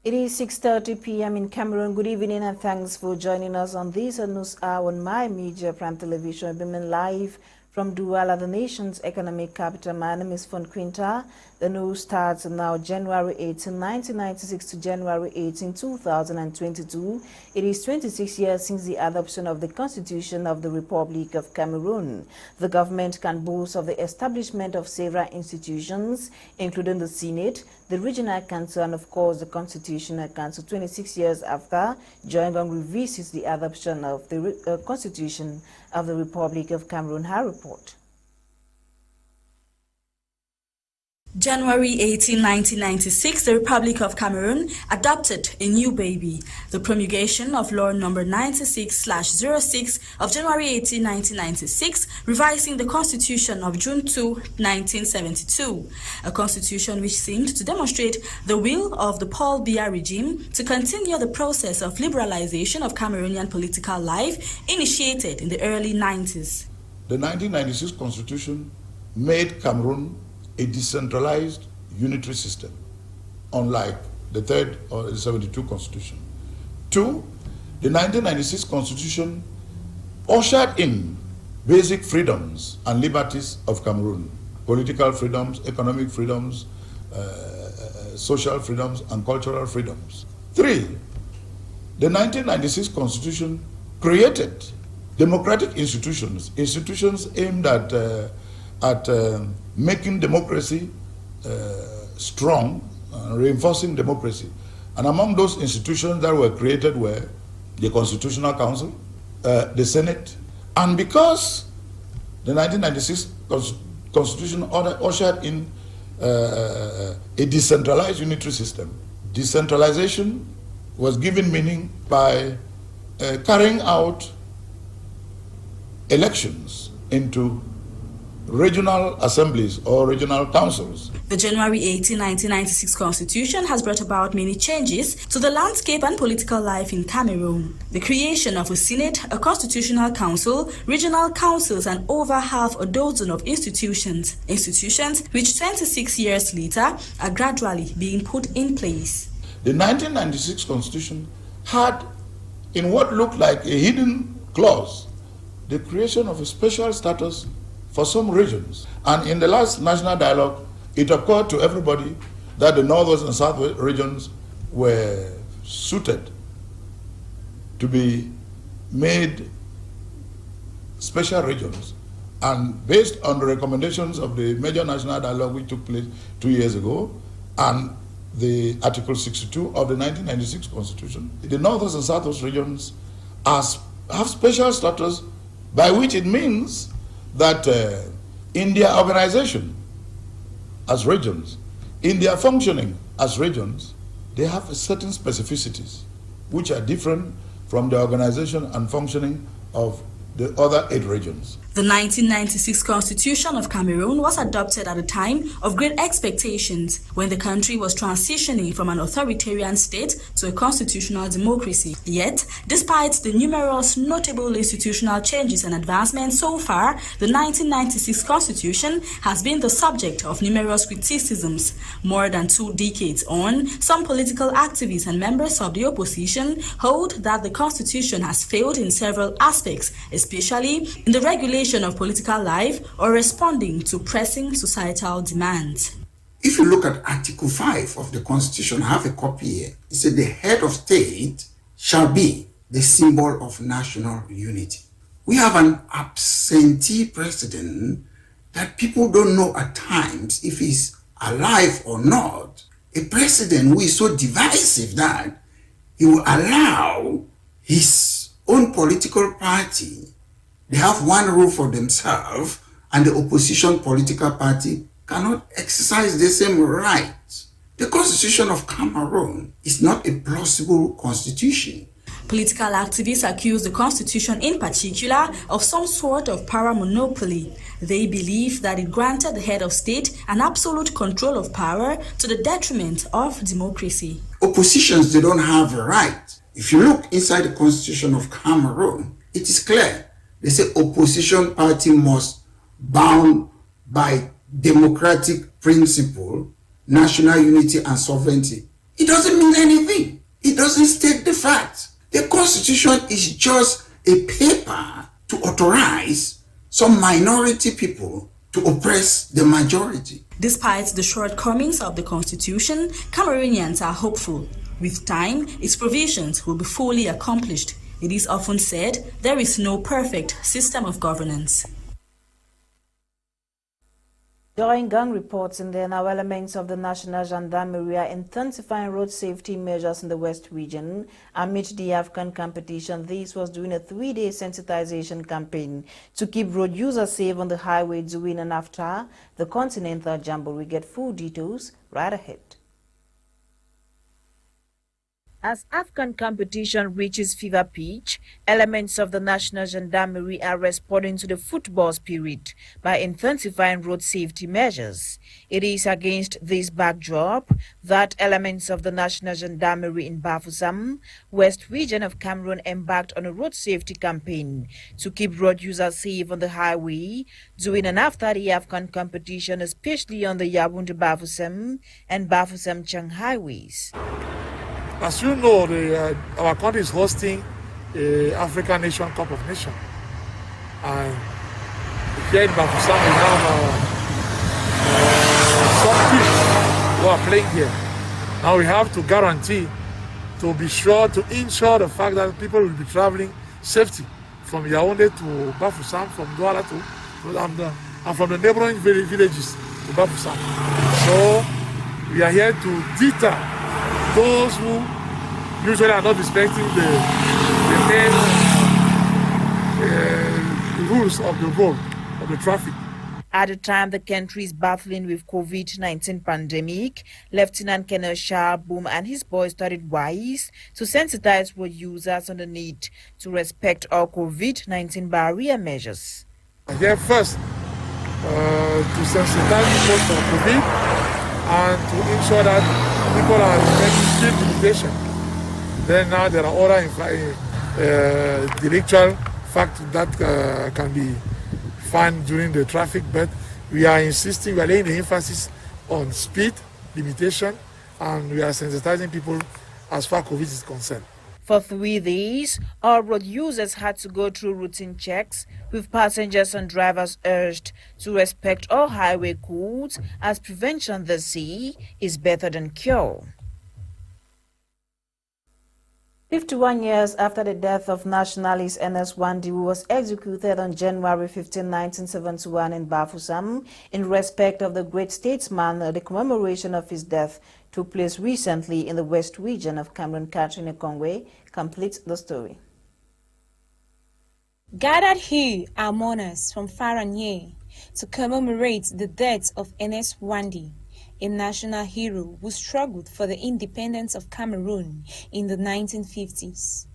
It is 6:30 p.m. in Cameroon. Good evening and thanks for joining us on this news hour on My Media Prime Television, beaming live from Douala, the nation's economic capital. My name is Fon Quinter. The news starts now, January 18, 1996 to January 18, 2022. It is 26 years since the adoption of the Constitution of the Republic of Cameroon. The government can boast of the establishment of several institutions, including the Senate, the Regional Council, and of course the Constitutional Council. 26 years after, Joingon revisits the adoption of the Constitution of the Republic of Cameroon. Her report. January 18, 1996, the Republic of Cameroon adopted a new baby, the promulgation of Law Number 96/06 of January 18, 1996, revising the Constitution of June 2, 1972, a constitution which seemed to demonstrate the will of the Paul Biya regime to continue the process of liberalization of Cameroonian political life initiated in the early 90s. The 1996 Constitution made Cameroon a decentralized unitary system, unlike the third or the 72 Constitution. Two, the 1996 Constitution ushered in basic freedoms and liberties of Cameroon: political freedoms, economic freedoms, social freedoms, and cultural freedoms. Three, the 1996 Constitution created democratic institutions aimed at making democracy strong, reinforcing democracy. And among those institutions that were created were the Constitutional Council, the Senate. And because the 1996 Constitution ushered in a decentralized unitary system, decentralization was given meaning by carrying out elections into regional assemblies or regional councils. The January 18, 1996 Constitution has brought about many changes to the landscape and political life in Cameroon. The creation of a Senate, a Constitutional Council, regional councils, and over half a dozen of institutions which 26 years later are gradually being put in place. The 1996 Constitution had, in what looked like a hidden clause, the creation of a special status for some regions. And in the last national dialogue, it occurred to everybody that the northwest and southwest regions were suited to be made special regions. And based on the recommendations of the major national dialogue which took place 2 years ago, and the Article 62 of the 1996 Constitution, the northwest and southwest regions have special status, by which it means that in their organization as regions, in their functioning as regions, they have certain specificities which are different from the organization and functioning of the other 8 regions. The 1996 Constitution of Cameroon was adopted at a time of great expectations when the country was transitioning from an authoritarian state to a constitutional democracy. Yet, despite the numerous notable institutional changes and advancements so far, the 1996 Constitution has been the subject of numerous criticisms. More than 2 decades on, some political activists and members of the opposition hold that the Constitution has failed in several aspects, especially in the regulation of political life or responding to pressing societal demands. If you look at Article 5 of the Constitution, I have a copy here. It said the head of state shall be the symbol of national unity. We have an absentee president that people don't know at times if he's alive or not. A president who is so divisive that he will allow his own political party, they have one rule for themselves, and the opposition political party cannot exercise the same rights. The Constitution of Cameroon is not a plausible constitution. Political activists accuse the Constitution in particular of some sort of power monopoly. They believe that it granted the head of state an absolute control of power to the detriment of democracy. Oppositions, they don't have a right. If you look inside the Constitution of Cameroon, it is clear. They say opposition party must bound by democratic principle, national unity and sovereignty. it doesn't mean anything. It doesn't state the facts. The Constitution is just a paper to authorize some minority people to oppress the majority. Despite the shortcomings of the Constitution, Cameroonians are hopeful. With time, its provisions will be fully accomplished. It is often said there is no perfect system of governance. Join gang reports in there now. Elements of the National Gendarmerie are intensifying road safety measures in the West region amid the African competition. This was during a 3-day sensitization campaign to keep road users safe on the highway during and after the Continental Jamboree. We get full details right ahead. As African competition reaches fever pitch, elements of the National Gendarmerie are responding to the football spirit by intensifying road safety measures. It is against this backdrop that elements of the National Gendarmerie in Bafoussam, West region of Cameroon, embarked on a road safety campaign to keep road users safe on the highway during and after the African competition, especially on the Yaoundé-Bafoussam and Bafoussam-Chang highways. As you know, our country is hosting the African Nation Cup of Nations. And here in Bafoussam, we have some teams who are playing here. Now we have to guarantee, to be sure, to ensure the fact that people will be traveling safety from Yaoundé to Bafoussam, from Douala and from the neighboring villages to Bafoussam. So we are here to deter those who usually are not respecting the main rules of the road, of the traffic. At the time the country is battling with COVID-19 pandemic, Lieutenant Colonel Shah Boom and his boys studied wise to sensitize road users on the need to respect all COVID-19 barrier measures. Here first, to sensitize people for COVID and to ensure that people are respecting speed limitation. Then now there are other intellectual facts that can be found during the traffic, but we are insisting, we are laying the emphasis on speed limitation, and we are sensitizing people as far as COVID is concerned. For 3 days, all road users had to go through routine checks, with passengers and drivers urged to respect all highway codes, as prevention, they say, is better than cure. 51 years after the death of nationalist Ewane, who was executed on January 15, 1971 in Bafoussam, in respect of the great statesman, the commemoration of his death took place recently in the West region of Cameroon. Katrina Kongwe completes the story. Gathered here are mourners from far and near to commemorate the death of Ewane, a national hero who struggled for the independence of Cameroon in the 1950s.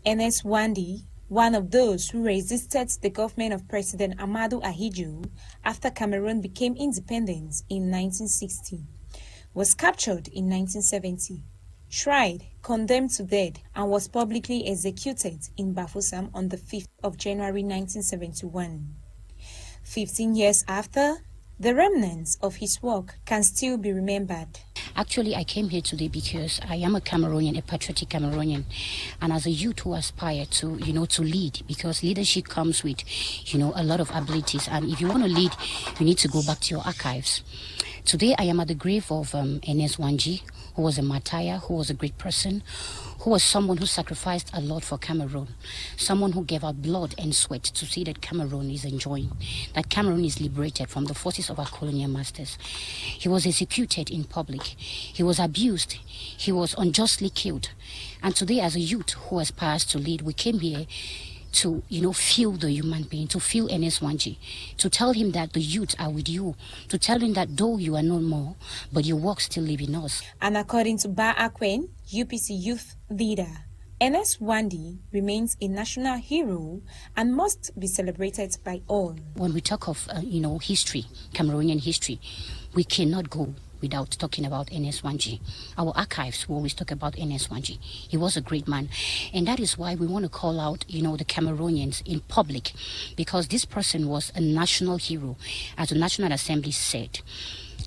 Ewane, one of those who resisted the government of President Amadou Ahidjo after Cameroon became independent in 1960, was captured in 1970, tried, condemned to death, and was publicly executed in Bafoussam on the 5th of January 1971. 15 years after, the remnants of his work can still be remembered. Actually, I came here today because I am a Cameroonian, a patriotic Cameroonian, and as a youth who aspire to, to lead, because leadership comes with, a lot of abilities, and if you want to lead, you need to go back to your archives. Today, I am at the grave of Ewane, who was a martyr, who was a great person, who was someone who sacrificed a lot for Cameroon, someone who gave out blood and sweat to see that Cameroon is enjoying, that Cameroon is liberated from the forces of our colonial masters. He was executed in public. He was abused. He was unjustly killed. And today, as a youth who aspires to lead, we came here to, feel the human being, to feel Ewane, to tell him that the youth are with you, to tell him that though you are no more, but your work still live in us. And according to Ba Akwen, UPC youth leader, Ewane remains a national hero and must be celebrated by all. When we talk of, history, Cameroonian history, we cannot go without talking about Ewane. Our archives will always talk about Ewane. He was a great man. And that is why we want to call out, the Cameroonians in public, because this person was a national hero. As the National Assembly said,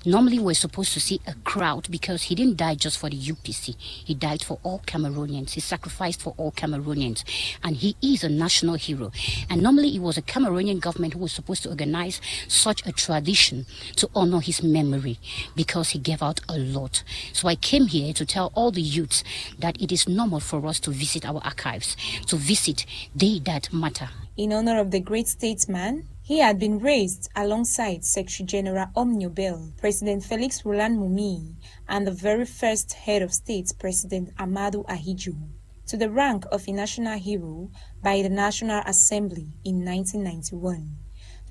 Normally, we're supposed to see a crowd because he didn't die just for the UPC. He died for all Cameroonians. He sacrificed for all Cameroonians. And he is a national hero. And normally, it was a Cameroonian government who was supposed to organize such a tradition to honor his memory because he gave out a lot. So I came here to tell all the youths that it is normal for us to visit our archives, to visit they that matter. In honor of the great statesman, he had been raised alongside Secretary General Omniobel, President Felix Roland Mumi, and the very first head of state, President Amadou Ahidjo, to the rank of a national hero by the National Assembly in 1991,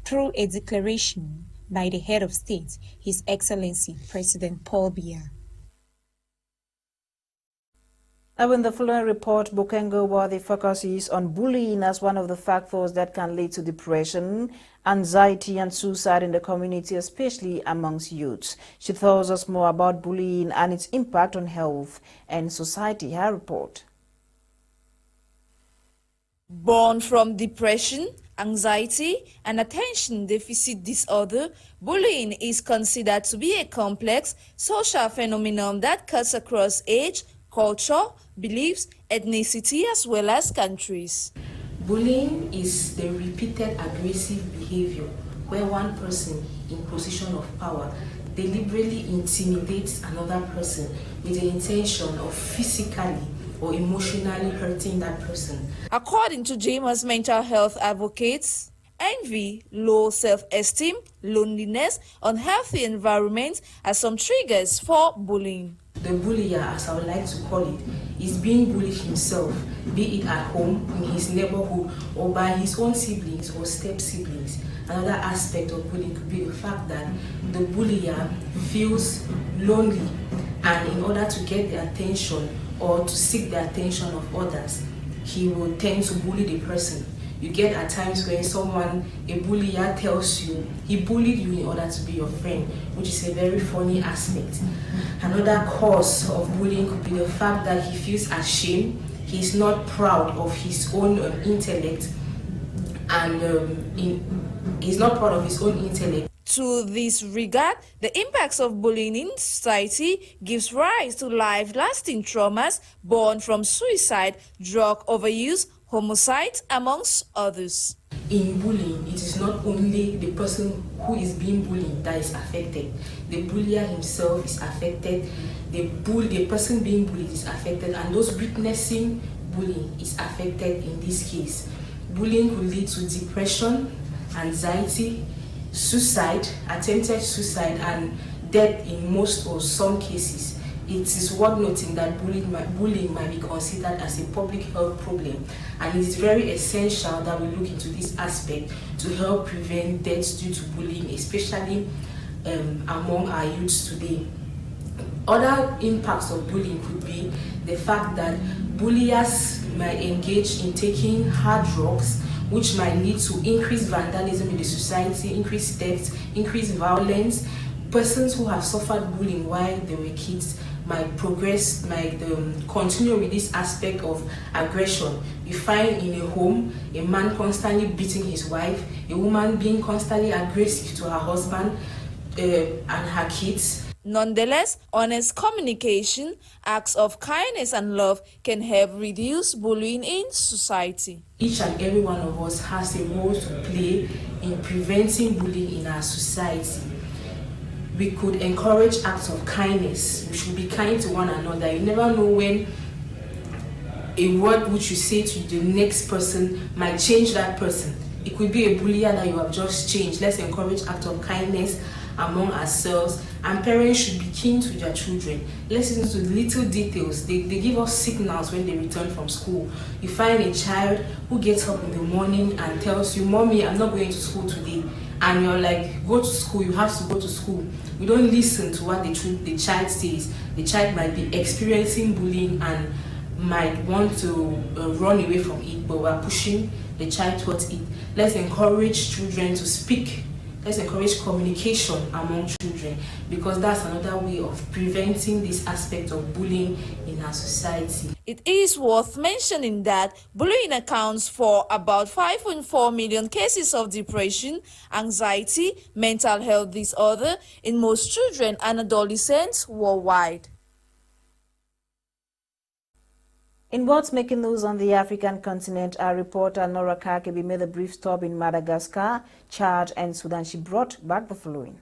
through a declaration by the head of state, His Excellency President Paul Biya. Now in the following report, Bukengo Worthy focuses on bullying as one of the factors that can lead to depression, anxiety and suicide in the community, especially amongst youths. She tells us more about bullying and its impact on health and society. Her report. Born from depression, anxiety, and attention deficit disorder, bullying is considered to be a complex social phenomenon that cuts across age, culture, beliefs, ethnicity, as well as countries. Bullying is the repeated aggressive behavior where one person in position of power deliberately intimidates another person with the intention of physically or emotionally hurting that person. According to James mental health advocates, envy, low self-esteem, loneliness, unhealthy environment are some triggers for bullying. The bullier, as I would like to call it, is being bullied himself, be it at home, in his neighborhood, or by his own siblings or step-siblings. Another aspect of bullying could be the fact that the bullier feels lonely, and in order to get the attention or to seek the attention of others, he will tend to bully the person. You get at times when a bullier tells you he bullied you in order to be your friend, which is a very funny aspect. Another cause of bullying could be the fact that he feels ashamed, he's not proud of his own intellect, and he's not proud of his own intellect. To this regard, the impacts of bullying in society gives rise to life-lasting traumas born from suicide, drug overuse, homicide, amongst others. In bullying, it is not only the person who is being bullied that is affected. The bullier himself is affected, the person being bullied is affected, and those witnessing bullying is affected in this case. Bullying could lead to depression, anxiety, suicide, attempted suicide, and death in most or some cases. It is worth noting that bullying might be considered as a public health problem, and it is very essential that we look into this aspect to help prevent deaths due to bullying, especially among our youths today. Other impacts of bullying could be the fact that bulliers might engage in taking hard drugs, which might lead to increased vandalism in the society, increased theft, increased violence. Persons who have suffered bullying while they were kids might continue with this aspect of aggression. You find in a home a man constantly beating his wife, a woman being constantly aggressive to her husband and her kids. Nonetheless, honest communication, acts of kindness and love can help reduce bullying in society. Each and every one of us has a role to play in preventing bullying in our society. We could encourage acts of kindness. We should be kind to one another. You never know when a word which you say to the next person might change that person. It could be a bullier that you have just changed. Let's encourage acts of kindness among ourselves, and parents should be keen to their children. Listen to the little details. They give us signals when they return from school. You find a child who gets up in the morning and tells you, "Mommy, I'm not going to school today." And you're like, "Go to school, you have to go to school." We don't listen to what the child says. The child might be experiencing bullying and might want to run away from it, but we're pushing the child towards it. Let's encourage children to speak let's encourage communication among children, because that's another way of preventing this aspect of bullying in our society. It is worth mentioning that bullying accounts for about 5.4 million cases of depression, anxiety, mental health disorder in most children and adolescents worldwide. In what's making news on the African continent, our reporter Nora Kakebi made a brief stop in Madagascar, Chad and Sudan. She brought back the following.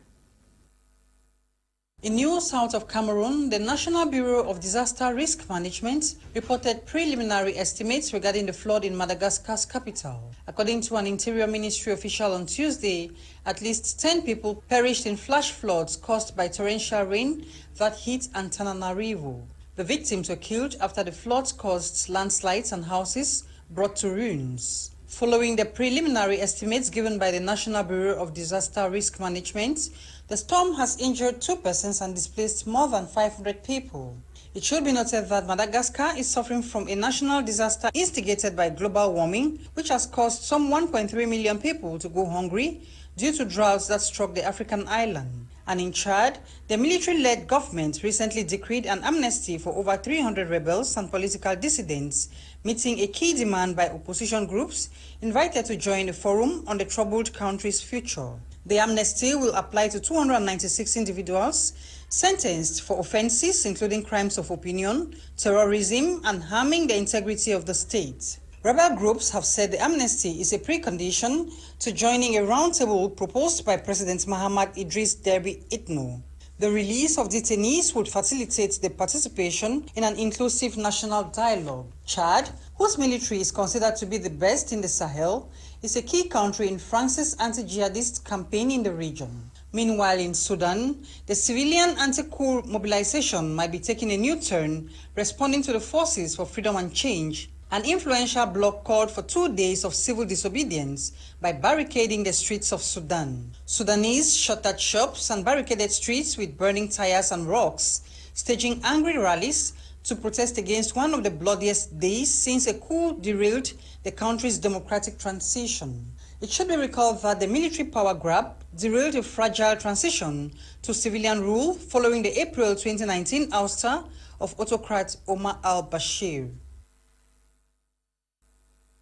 In news south of Cameroon, the National Bureau of Disaster Risk Management reported preliminary estimates regarding the flood in Madagascar's capital. According to an Interior Ministry official on Tuesday, at least 10 people perished in flash floods caused by torrential rain that hit Antananarivo. The victims were killed after the floods caused landslides and houses brought to ruins. Following the preliminary estimates given by the National Bureau of Disaster Risk Management, the storm has injured 2 persons and displaced more than 500 people. It should be noted that Madagascar is suffering from a national disaster instigated by global warming, which has caused some 1.3 million people to go hungry due to droughts that struck the African island. And in Chad, the military-led government recently decreed an amnesty for over 300 rebels and political dissidents, meeting a key demand by opposition groups invited to join a forum on the troubled country's future. The amnesty will apply to 296 individuals sentenced for offenses including crimes of opinion, terrorism, and harming the integrity of the state. Rebel groups have said the amnesty is a precondition to joining a roundtable proposed by President Mahamat Idris Deby Itno. The release of detainees would facilitate the participation in an inclusive national dialogue. Chad, whose military is considered to be the best in the Sahel, is a key country in France's anti-jihadist campaign in the region. Meanwhile, in Sudan, the civilian anti-coup mobilization might be taking a new turn, responding to the Forces for Freedom and Change. An influential bloc called for 2 days of civil disobedience by barricading the streets of Sudan. Sudanese shut at shops and barricaded streets with burning tires and rocks, staging angry rallies to protest against one of the bloodiest days since a coup derailed the country's democratic transition. It should be recalled that the military power grab derailed a fragile transition to civilian rule following the April 2019 ouster of autocrat Omar al-Bashir.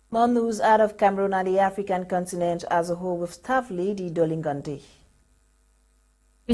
More news out of Cameroon and the African continent as a whole with staff lady Nolinga.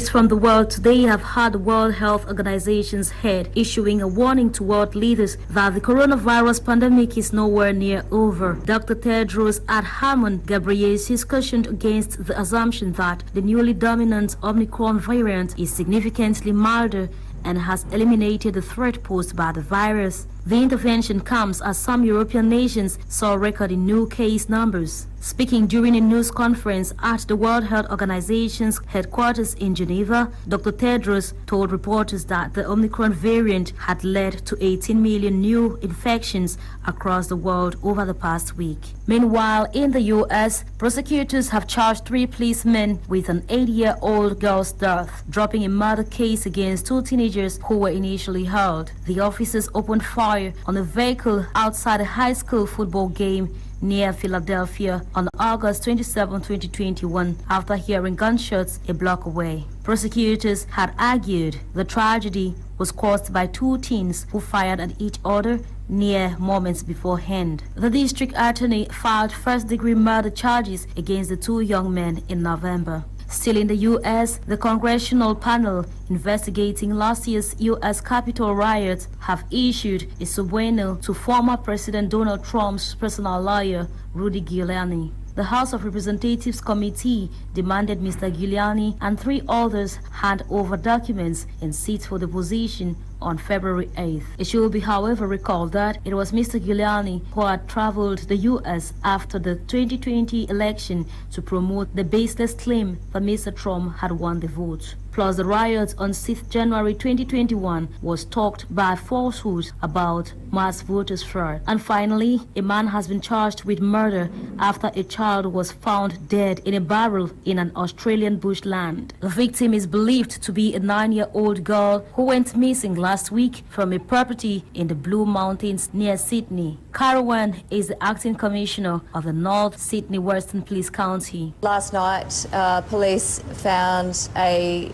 From the world today have had the World Health Organization's head issuing a warning to world leaders that the coronavirus pandemic is nowhere near over. Dr. Tedros Adhanom Ghebreyesus cautioned against the assumption that the newly dominant Omicron variant is significantly milder and has eliminated the threat posed by the virus. The intervention comes as some European nations saw record in new case numbers. Speaking during a news conference at the World Health Organization's headquarters in Geneva, Dr. Tedros told reporters that the Omicron variant had led to 18 million new infections across the world over the past week. Meanwhile, in the U.S., prosecutors have charged 3 policemen with an 8-year-old girl's death, dropping a murder case against 2 teenagers who were initially held. The officers opened fire on a vehicle outside a high school football game near Philadelphia on August 27, 2021, after hearing gunshots a block away. Prosecutors had argued the tragedy was caused by 2 teens who fired at each other mere moments beforehand. The district attorney filed first-degree murder charges against the 2 young men in November. Still in the U.S., the congressional panel investigating last year's U.S. Capitol riots have issued a subpoena to former President Donald Trump's personal lawyer, Rudy Giuliani. The House of Representatives Committee demanded Mr. Giuliani and 3 others hand over documents and seats for the position on February 8th. It should be, however, recalled that it was Mr. Giuliani who had traveled to the U.S. after the 2020 election to promote the baseless claim that Mr. Trump had won the vote. Plus, the riots on 6th January 2021 was talked by falsehoods about mass voters fraud. And finally, a man has been charged with murder after a child was found dead in a barrel in an Australian bushland. The victim is believed to be a 9-year-old girl who went missing last week from a property in the Blue Mountains near Sydney. Ewane is the acting commissioner of the North Sydney Western Police County. Last night, police found a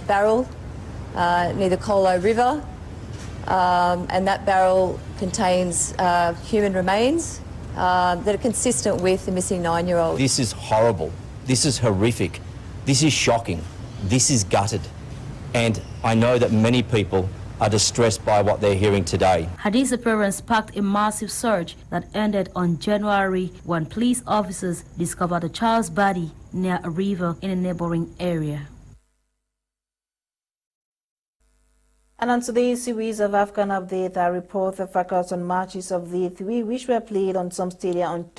barrel near the Colo River, and that barrel contains human remains that are consistent with the missing 9-year-old. This is horrible. This is horrific. This is shocking. This is gutted. And I know that many people are distressed by what they're hearing today. Her disappearance sparked a massive search that ended on January when police officers discovered the child's body near a river in a neighboring area. And on today's series of Afghan Update, I report the focus on matches of the 3 which were played on some stadia on